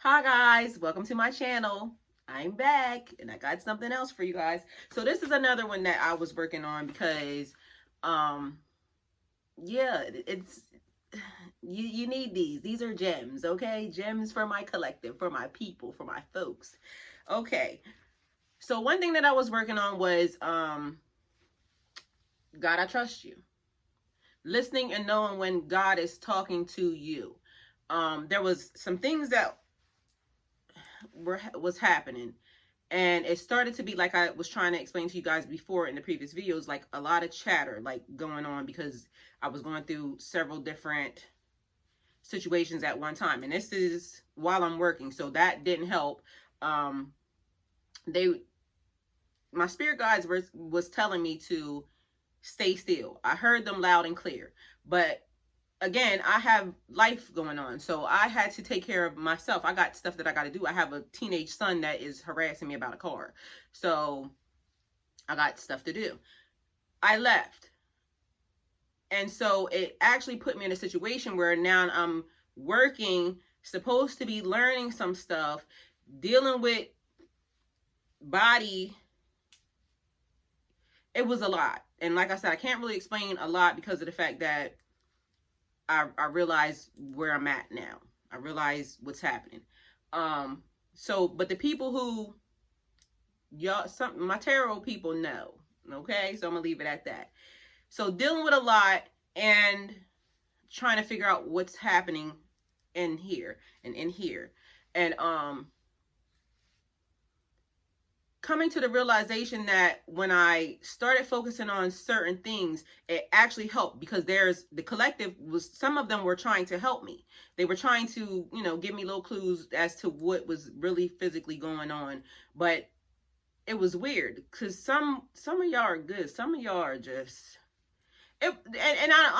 Hi guys, welcome to my channel. I'm back and I got something else for you guys. So this is another one that I was working on because yeah, it's you need these. These are gems, okay? Gems for my collective, for my people, for my folks. Okay. So one thing that I was working on was God, I trust you. Listening and knowing when God is talking to you. There was some things that was happening, and it started to be like I was trying to explain to you guys before in the previous videos, like a lot of chatter like going on because I was going through several different situations at one time, and this is while I'm working, so that didn't help. They my spirit guides was telling me to stay still. I heard them loud and clear, but again, I have life going on, so I had to take care of myself. I got stuff that I got to do. I have a teenage son that is harassing me about a car, so I got stuff to do. I left, and so it actually put me in a situation where now I'm working, supposed to be learning some stuff, dealing with body. It was a lot, and like I said, I can't really explain a lot because of the fact that I realize where I'm at now. I realize what's happening. But the people who my tarot people know, okay? So I'm gonna leave it at that. So dealing with a lot and trying to figure out what's happening in here and in here. And coming to the realization that when I started focusing on certain things, it actually helped, because the collective was, some of them were trying to help me. They were trying to, give me little clues as to what was really physically going on. But it was weird because some of y'all are good. Some of y'all are just, I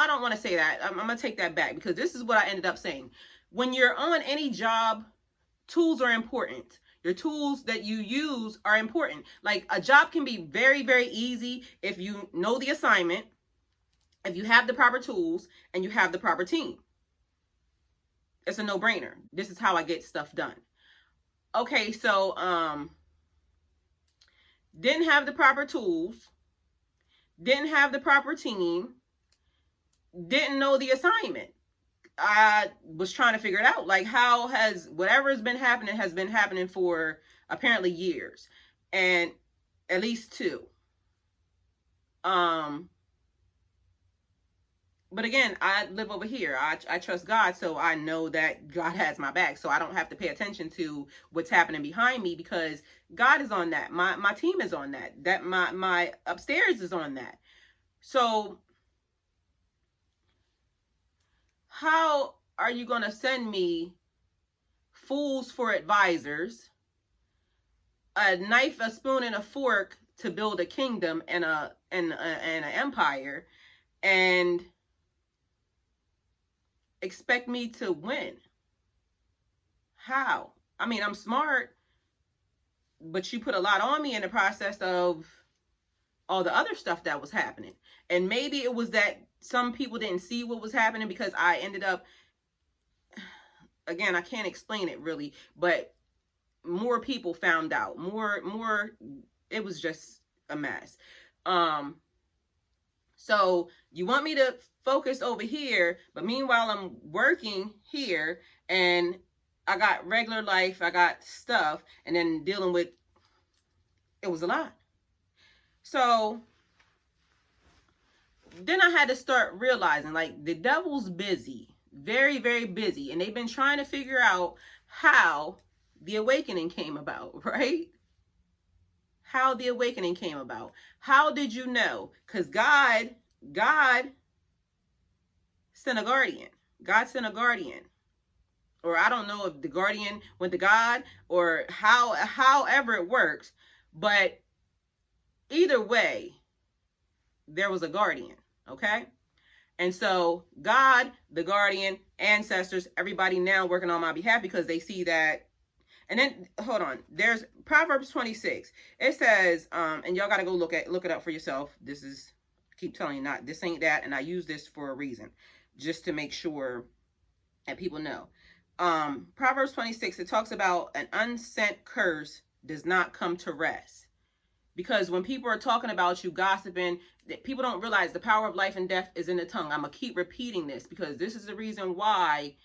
don't want to say that. I'm going to take that back, because this is what I ended up saying. When you're on any job, tools are important. Your tools that you use are important. Like, a job can be very, very easy if you know the assignment, if you have the proper tools, and you have the proper team. It's a no-brainer. This is how I get stuff done. Okay, so didn't have the proper tools, didn't have the proper team, didn't know the assignment. I was trying to figure it out. Like, how has whatever has been happening for apparently years, and at least 2. But again, I live over here. I trust God, so I know that God has my back. So I don't have to pay attention to what's happening behind me, because God is on that. My team is on that. That my upstairs is on that. So how are you going to send me fools for advisors, a knife, a spoon, and a fork to build a kingdom and an empire, and expect me to win? How? I mean, I'm smart, but you put a lot on me in the process of all the other stuff that was happening. And maybe it was that some people didn't see what was happening, because I ended up, again, I can't explain it really, but more people found out. More, it was just a mess. So you want me to focus over here, but meanwhile I'm working here, and I got regular life, I got stuff, and then dealing with, it was a lot. So then I had to start realizing, like, the devil's busy, very, very busy, and they've been trying to figure out how the awakening came about, right? How the awakening came about. How did you know? Because God sent a guardian. God sent a guardian. Or I don't know if the guardian went to God, or however it works, but either way, there was a guardian, okay? And so God, the guardian, ancestors, everybody now working on my behalf, because they see that. And then, hold on, there's Proverbs 26. It says, and y'all got to go look it up for yourself. This is, keep telling you, this ain't that. And I use this for a reason, just to make sure that people know. Proverbs 26, it talks about an unsent curse does not come to rest. Because when people are talking about you, gossiping, people don't realize the power of life and death is in the tongue. I'm going to keep repeating this because this is the reason why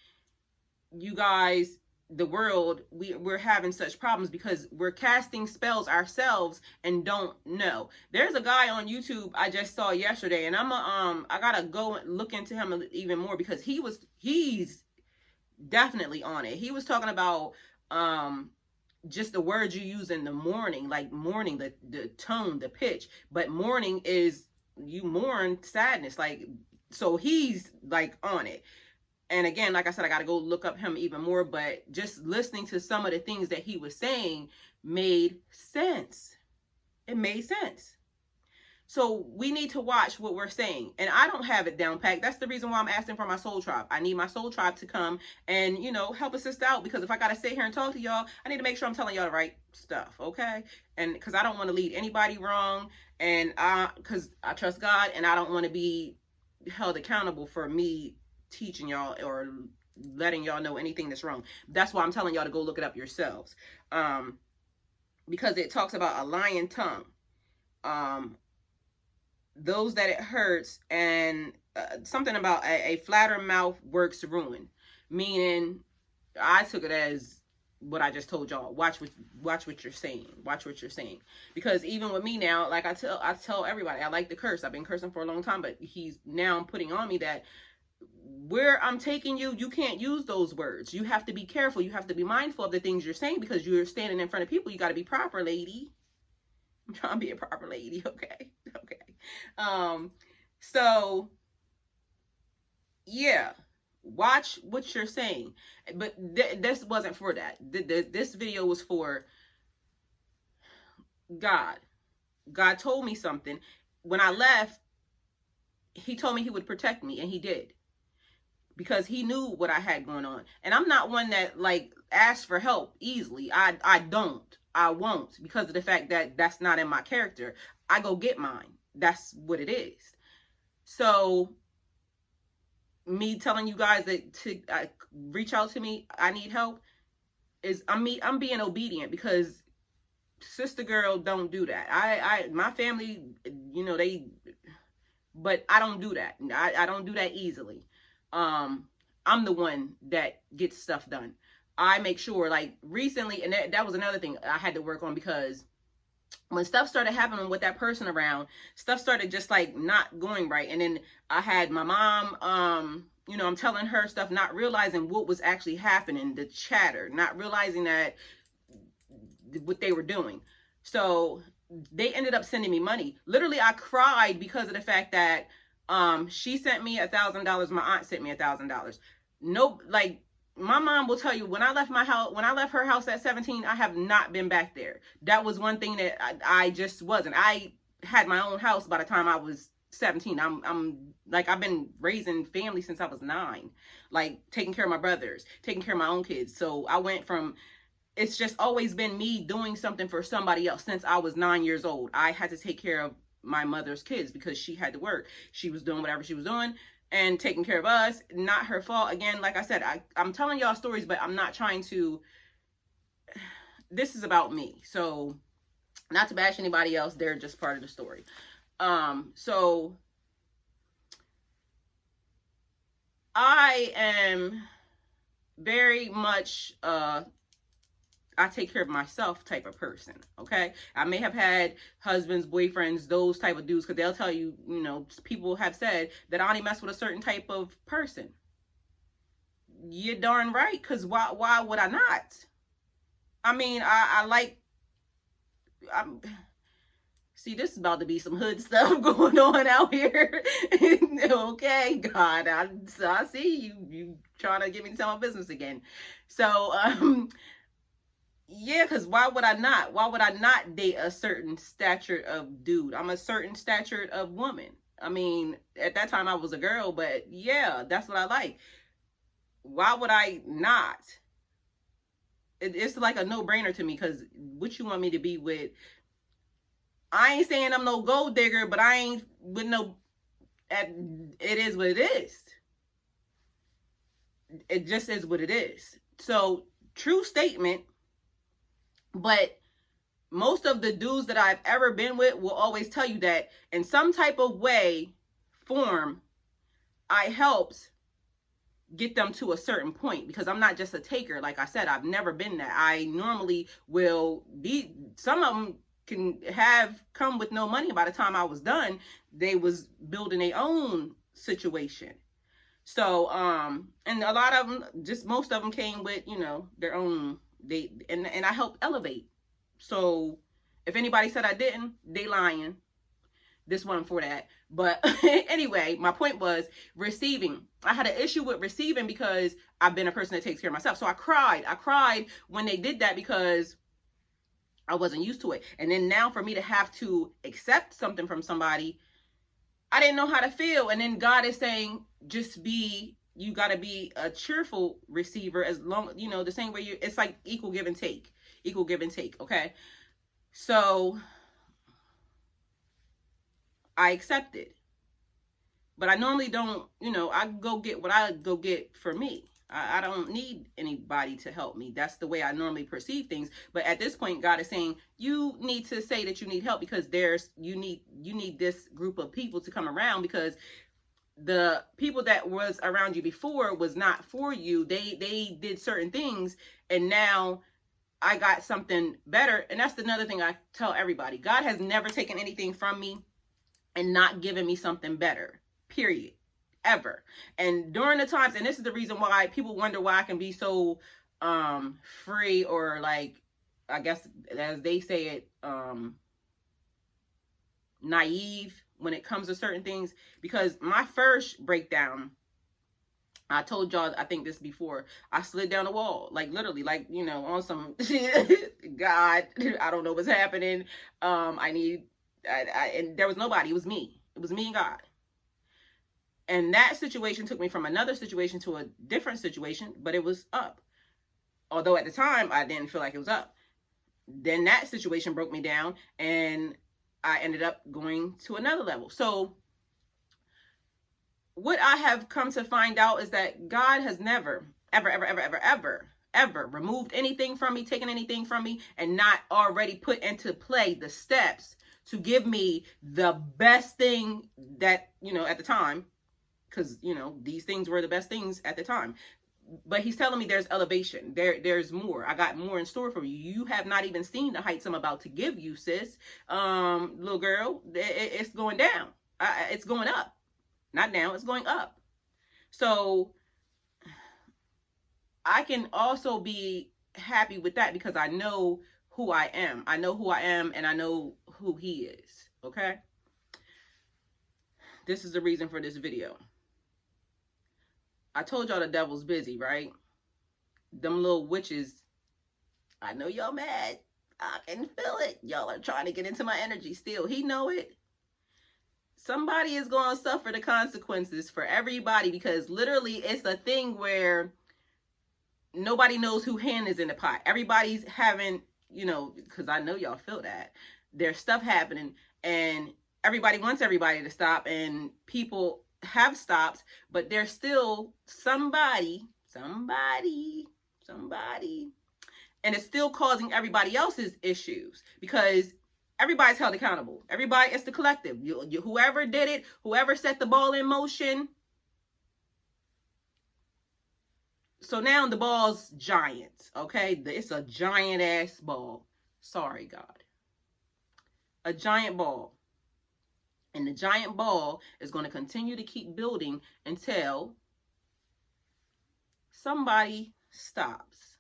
you guys, the world, we're having such problems, because we're casting spells ourselves and don't know. There's a guy on YouTube I just saw yesterday, and I gotta go and look into him even more, because he's definitely on it. He was talking about just the words you use in the morning, like mourning, the tone, the pitch. But mourning is, you mourn sadness, like, so he's like on it. And again, like I said, I got to go look up him even more, but just listening to some of the things that he was saying made sense. It made sense. So we need to watch what we're saying. And I don't have it down packed. That's the reason why I'm asking for my soul tribe. I need my soul tribe to come and, help us sister out, because if I got to sit here and talk to y'all, I need to make sure I'm telling y'all the right stuff, okay? And because I don't want to lead anybody wrong, and because I trust God, and I don't want to be held accountable for me teaching y'all or letting y'all know anything that's wrong. That's why I'm telling y'all to go look it up yourselves, because it talks about a lying tongue, those that it hurts, and something about a flatter mouth works ruin, meaning I took it as what I just told y'all. Watch what you're saying. Watch what you're saying. Because even with me now, like I tell everybody, I like to curse. I've been cursing for a long time, but he's now putting on me that where I'm taking you, you can't use those words. You have to be careful. You have to be mindful of the things you're saying, because you're standing in front of people. You got to be proper, lady. I'm trying to be a proper lady. Okay. So yeah, watch what you're saying. But this wasn't for that. This video was for God. God told me something. When I left, he told me he would protect me, and he did. Because he knew what I had going on. And I'm not one that like asks for help easily. I won't, because of the fact that that's not in my character. I go get mine. That's what it is. So me telling you guys that to reach out to me, I need help, is I'm being obedient, because sister girl don't do that. My family, but I don't do that. I don't do that easily. I'm the one that gets stuff done. I make sure, like recently, and that was another thing I had to work on, because when stuff started happening with that person around, stuff started just like not going right. And then I had my mom, I'm telling her stuff, not realizing what was actually happening, the chatter, not realizing that what they were doing. So they ended up sending me money. Literally, I cried because of the fact that she sent me $1,000. My aunt sent me $1,000. No, like my mom will tell you, when I left her house at 17, I have not been back there. That was one thing that I just wasn't. I had my own house by the time I was 17. I'm like, I've been raising family since I was 9, like taking care of my brothers, taking care of my own kids. So I went from, it's just always been me doing something for somebody else since I was 9 years old. I had to take care of my mother's kids because she had to work. She was doing whatever she was doing and taking care of us. Not her fault. Again, like I said, I'm telling y'all stories, but I'm not trying to, this is about me. So not to bash anybody else, they're just part of the story. So I am very much I take care of myself type of person. Okay, I may have had husbands, boyfriends, those type of dudes, because they'll tell you, people have said that I only mess with a certain type of person. You're darn right, because why would I not? I mean, see, this is about to be some hood stuff going on out here. Okay, God, I see you trying to get me to tell my business again. So, yeah, because why would I not? Why would I not date a certain stature of dude? I'm a certain stature of woman. I mean, at that time I was a girl, but yeah, that's what I like. Why would I not? It's like a no-brainer to me, because what you want me to be with? I ain't saying I'm no gold digger, but I ain't with no, it is what it is. It just is what it is. So, true statement, but most of the dudes that I've ever been with will always tell you that in some type of way, form, I helped get them to a certain point, because I'm not just a taker. Like I said, I've never been that. I normally will be, some of them can have come with no money. By the time I was done, they was building their own situation. So, and a lot of them, just most of them came with, you know, their own, and I helped elevate. So if anybody said I didn't, they lying. This one for that. But anyway, my point was receiving. I had an issue with receiving because I've been a person that takes care of myself. So I cried when they did that, because I wasn't used to it. And then now for me to have to accept something from somebody, I didn't know how to feel. And then God is saying, just be, you got to be a cheerful receiver, as long, you know, the same way it's like equal give and take. Okay. So I accepted, but I normally don't, you know, I go get what I go get for me. I don't need anybody to help me. That's the way I normally perceive things. But at this point, God is saying, you need to say that you need help, because you need this group of people to come around, because the people that was around you before was not for you. They did certain things, and now I got something better. And that's another thing I tell everybody. God has never taken anything from me and not given me something better, period, ever. And during the times, and this is the reason why people wonder why I can be so free, or like, I guess as they say it, naive when it comes to certain things. Because my first breakdown, I told y'all, I think this before, I slid down the wall, like literally, like, you know, on some God, I don't know what's happening. And there was nobody. It was me and God. And that situation took me from another situation to a different situation, but it was up. Although at the time I didn't feel like it was up. Then that situation broke me down, and I ended up going to another level. So what I have come to find out is that God has never, ever removed anything from me, taken anything from me, and not already put into play the steps to give me the best thing that, you know, at the time, because, you know, these things were the best things at the time. But he's telling me there's elevation. There's more. I got more in store for you. You have not even seen the heights I'm about to give you, sis. Little girl, it's going down. It's going up. Not down, it's going up. So I can also be happy with that, because I know who I am. I know who I am, and I know who he is. Okay? This is the reason for this video. I told y'all the devil's busy, right? Them little witches, I know y'all mad. I can feel it. Y'all are trying to get into my energy still. He know it. Somebody is going to suffer the consequences for everybody, because literally it's a thing where nobody knows who hand is in the pot. Everybody's having, you know, because I know y'all feel that. There's stuff happening, and everybody wants everybody to stop, and people have stopped, but there's still somebody, and it's still causing everybody else's issues, because everybody's held accountable. Everybody, it's the collective. Whoever did it, whoever set the ball in motion. So now the ball's giant, okay? It's a giant ass ball. Sorry, God. A giant ball. And the giant ball is going to continue to keep building until somebody stops.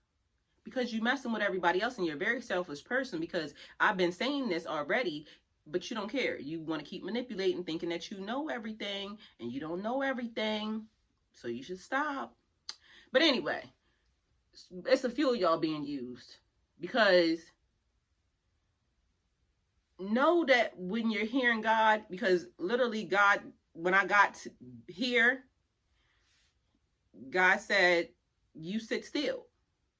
Because you're messing with everybody else, and you're a very selfish person, because I've been saying this already, but you don't care. You want to keep manipulating, thinking that you know everything, and you don't know everything. So you should stop. But anyway, it's a few of y'all being used, because know that when you're hearing God, because literally God, when I got here, God said, you sit still.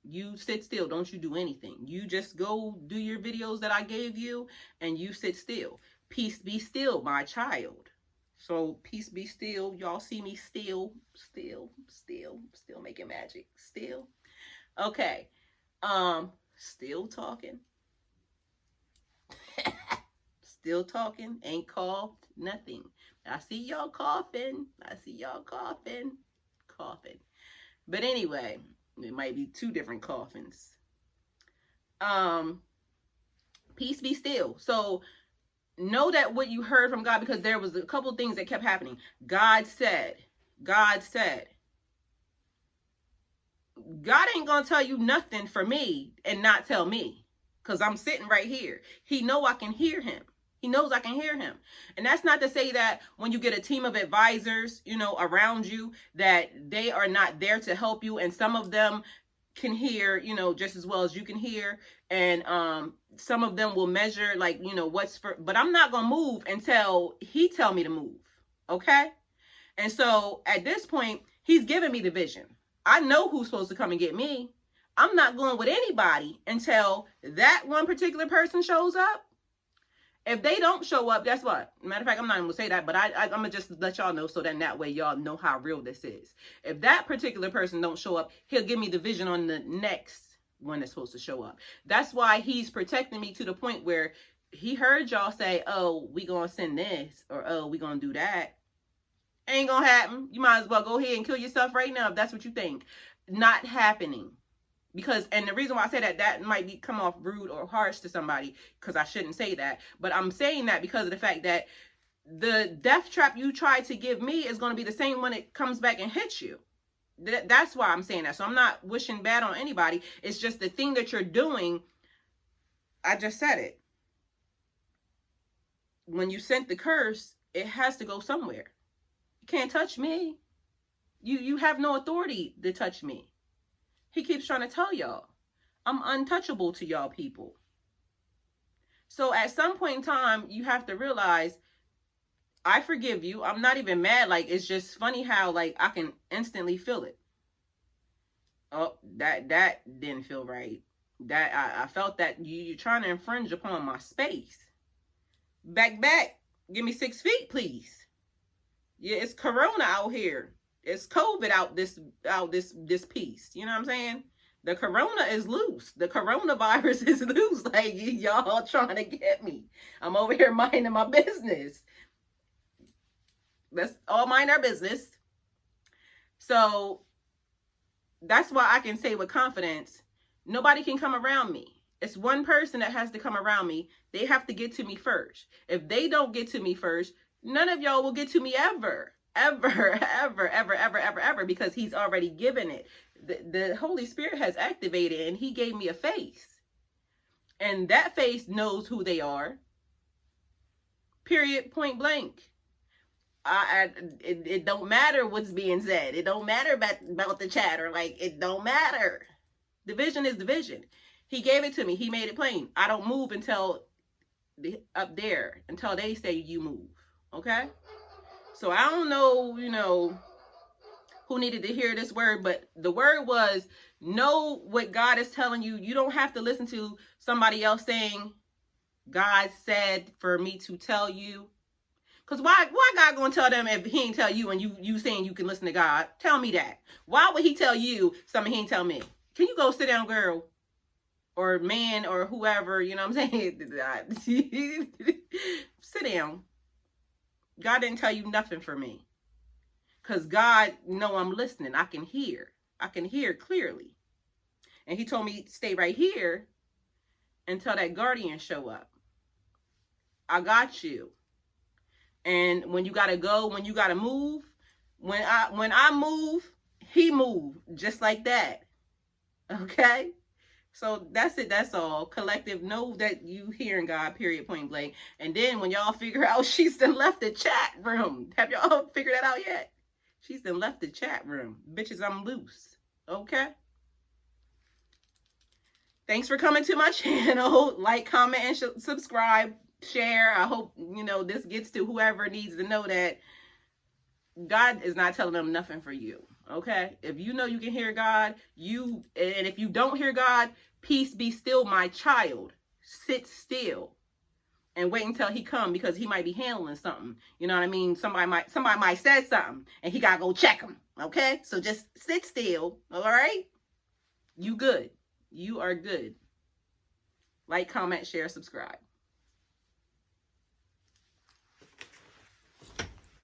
You sit still. Don't you do anything. You just go do your videos that I gave you, and you sit still. Peace be still, my child. So peace be still. Y'all see me still making magic. Still. Okay. Still talking. Still talking. Ain't coughed. Nothing. I see y'all coughing. I see y'all coughing. Coughing. But anyway, it might be two different coffins. Peace be still. So know that what you heard from God, because there was a couple things that kept happening. God said, God ain't gonna tell you nothing for me and not tell me, because I'm sitting right here. He know I can hear him. He knows I can hear him. And that's not to say that when you get a team of advisors, around you, that they are not there to help you. And some of them can hear, just as well as you can hear. And some of them will measure, like, what's for, but I'm not going to move until he tell me to move. Okay. And so at this point, he's giving me the vision. I know who's supposed to come and get me. I'm not going with anybody until that one particular person shows up. If they don't show up, guess what? Matter of fact, I'm not even going to say that, but I'm going to just let y'all know, so that way y'all know how real this is. If that particular person don't show up, he'll give me the vision on the next one that's supposed to show up. That's why he's protecting me to the point where he heard y'all say, oh, we going to send this, or oh, we going to do that. Ain't going to happen. You might as well go ahead and kill yourself right now if that's what you think. Not happening. Because, and the reason why I say that might come off rude or harsh to somebody, because I shouldn't say that, but I'm saying that because of the fact that the death trap you try to give me is going to be the same when it comes back and hits you. That's why I'm saying that. So I'm not wishing bad on anybody. It's just the thing that you're doing. I just said it. When you sent the curse, it has to go somewhere. You can't touch me. You have no authority to touch me. He keeps trying to tell y'all, I'm untouchable to y'all people. So at some point in time, you have to realize, I forgive you. I'm not even mad. Like, it's just funny how, like, I can instantly feel it. Oh, that didn't feel right. That I felt that you're trying to infringe upon my space. Back. Give me 6 feet, please. Yeah, it's Corona out here. It's COVID out this piece. You know what I'm saying? The Corona is loose. The coronavirus is loose. Like, y'all trying to get me. I'm over here minding my business. Let's all mind our business. So that's why I can say with confidence, nobody can come around me. It's one person that has to come around me. They have to get to me first. If they don't get to me first, none of y'all will get to me ever. Ever, because he's already given it. The Holy Spirit has activated, and he gave me a face. And that face knows who they are. Period, point blank. It don't matter what's being said. It don't matter about the chatter. Like, it don't matter. Division is division. He gave it to me. He made it plain. I don't move until up there, until they say you move. Okay? So I don't know, who needed to hear this word, but the word was, know what God is telling you. You don't have to listen to somebody else saying, God said for me to tell you. Because why God gonna tell them if he ain't tell you and you saying you can listen to God? Tell me that. Why would he tell you something he ain't tell me? Can you go sit down, girl? Or man, or whoever, you know what I'm saying? Sit down. God didn't tell you nothing for me. Because God know I'm listening. I can hear. I can hear clearly. And he told me stay right here until that guardian show up. I got you. And when you gotta go, when you gotta move, when I move, he moved just like that. Okay? So that's it. That's all. Collective, know that you hearing God, period, point blank. And then when y'all figure out she's done left the chat room. Have y'all figured that out yet? She's done left the chat room. Bitches, I'm loose. Okay? Thanks for coming to my channel. Like, comment, and subscribe. Share. I hope, this gets to whoever needs to know that God is not telling them nothing for you. Okay? If you know you can hear God, and if you don't hear God, peace be still, my child. Sit still and wait until he come, because he might be handling something. You know what I mean? Somebody might say something and he gotta go check him. Okay? So just sit still. All right? You good. You are good. Like, comment, share, subscribe.